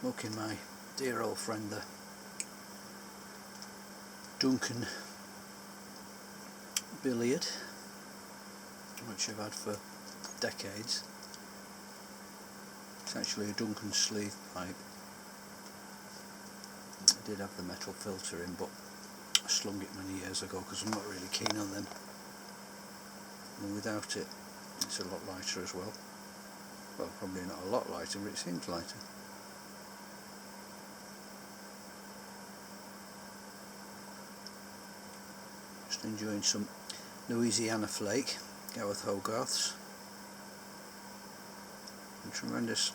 Smoking my dear old friend the Duncan billiard, which I've had for decades. It's actually a Duncan sleeve pipe. I did have the metal filter in, but I slung it many years ago because I'm not really keen on them, and without it it's a lot lighter as well. Well, probably not a lot lighter, but it seems lighter. Just enjoying some Louisiana Flake, Gareth Hogarth's. A tremendous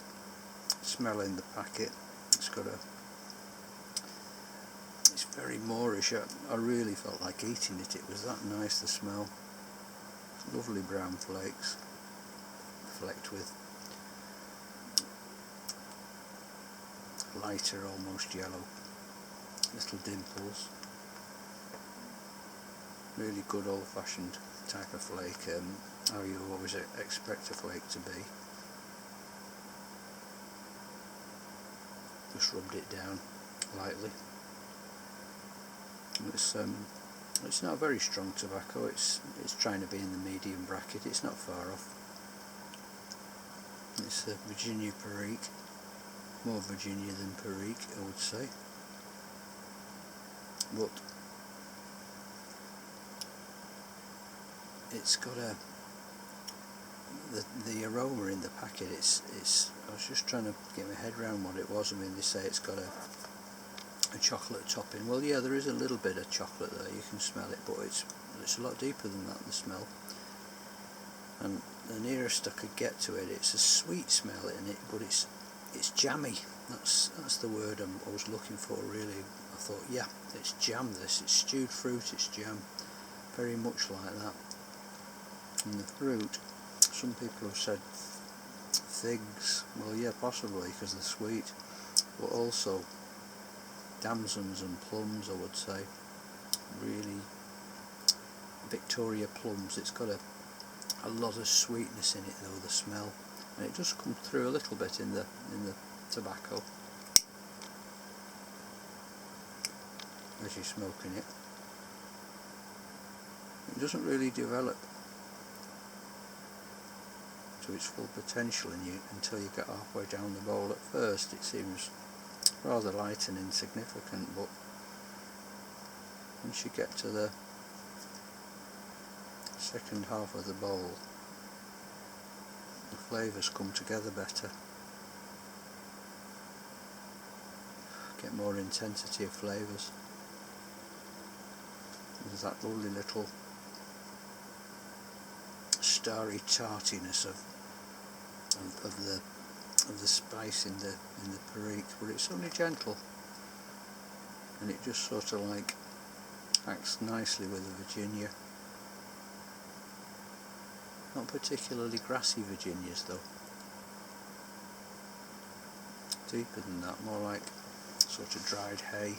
smell in the packet. It's very moorish. I really felt like eating it. It was that nice, the smell. Lovely brown flakes, flecked with lighter, almost yellow little dimples. Really good old-fashioned type of flake, how you always expect a flake to be. Just rubbed it down lightly. It's not a very strong tobacco. It's trying to be in the medium bracket. It's not far off. It's a Virginia Perique, more Virginia than Perique, I would say. But it's got the aroma in the packet. I was just trying to get my head around what it was. I mean, they say it's got a chocolate topping. Well, yeah, there is a little bit of chocolate there. You can smell it, but it's a lot deeper than that, the smell. And the nearest I could get to it, it's a sweet smell in it, but it's jammy. That's the word I was looking for, really. I thought, yeah, it's jam. It's stewed fruit. It's jam, very much like that. And the fruit, some people have said figs. Well, yeah, possibly, because they're sweet, but also damsons and plums, I would say. Really Victoria plums. It's got a lot of sweetness in it, though, the smell, and it just comes through a little bit in the tobacco as you're smoking it. It doesn't really develop to its full potential until you get halfway down the bowl. At first it seems rather light and insignificant, but once you get to the second half of the bowl, the flavours come together better. Get more intensity of flavours. There's that lovely little starry tartiness of the spice in the Perique, but it's only gentle, and it just sort of like acts nicely with the Virginia. Not particularly grassy Virginias, though. Deeper than that, more like sort of dried hay.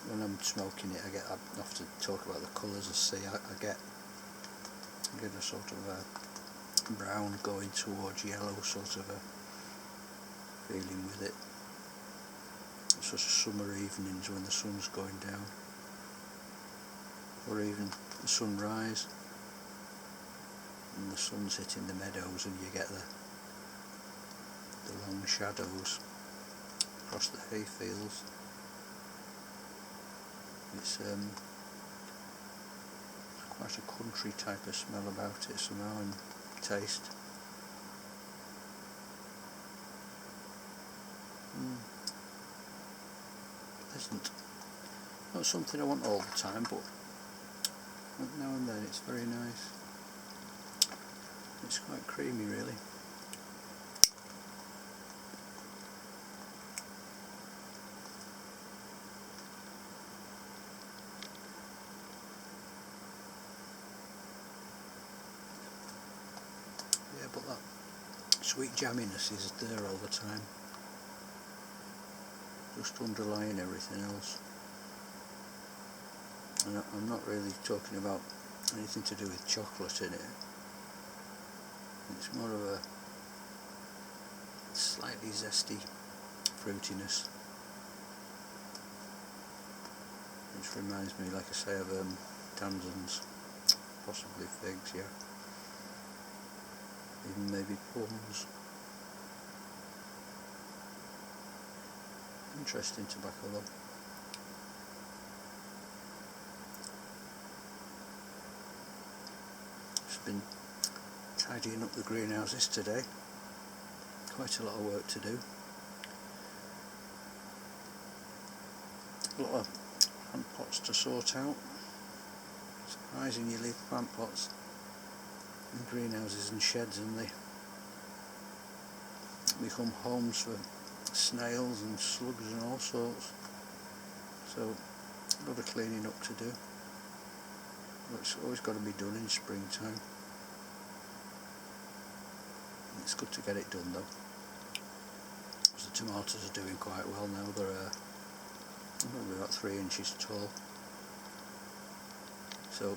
When I'm smoking it, I have to talk about the colours. I get a sort of a brown going towards yellow, sort of a feeling with it. It's sort of summer evenings when the sun's going down, or even the sunrise, and the sun's hitting the meadows, and you get the long shadows across the hay fields. It's quite a country type of smell about it somehow, and taste. Pleasant. Not something I want all the time, but now and then it's very nice. It's quite creamy, really. Yeah, but that sweet jamminess is there all the time, just underlying everything else. And I'm not really talking about anything to do with chocolate in it. It's more of a slightly zesty fruitiness, which reminds me, like I say, of damsons, possibly figs, yeah, even maybe plums. Interesting tobacco though. Just been tidying up the greenhouses today. Quite a lot of work to do. A lot of plant pots to sort out. Surprising, you leave plant pots in greenhouses and sheds and they become homes for snails and slugs and all sorts. So a lot of cleaning up to do. It's always got to be done in springtime. It's good to get it done though. Because the tomatoes are doing quite well now. They're probably about 3 inches tall. So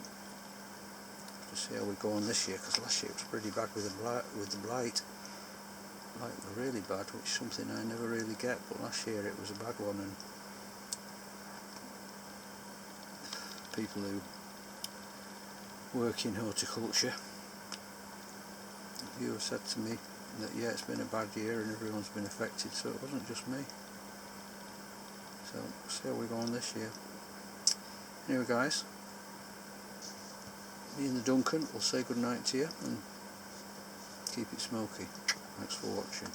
to see how we go on this year, because last year it was pretty bad with the blight. Blight was really bad, which is something I never really get, but last year it was a bad one, and people who work in horticulture, you have said to me that yeah, it's been a bad year and everyone's been affected, so it wasn't just me. So we'll see how we go on this year. Anyway guys, me and the Duncan will say good night to you and keep it smoky. Thanks for watching.